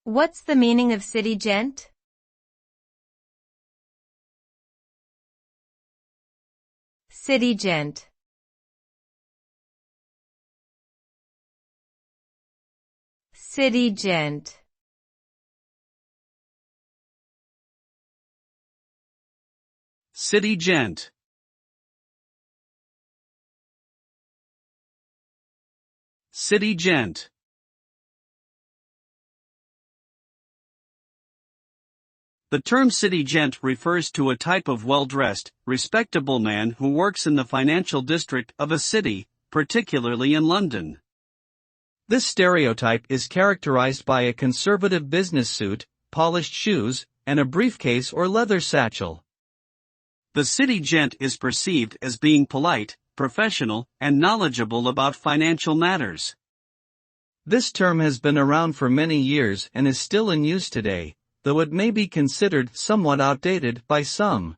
What's the meaning of city gent? City gent. City gent. City gent. City gent. The term city gent refers to a type of well-dressed, respectable man who works in the financial district of a city, particularly in London. This stereotype is characterized by a conservative business suit, polished shoes, and a briefcase or leather satchel. The city gent is perceived as being polite, professional, and knowledgeable about financial matters. This term has been around for many years and is still in use today, though it may be considered somewhat outdated by some.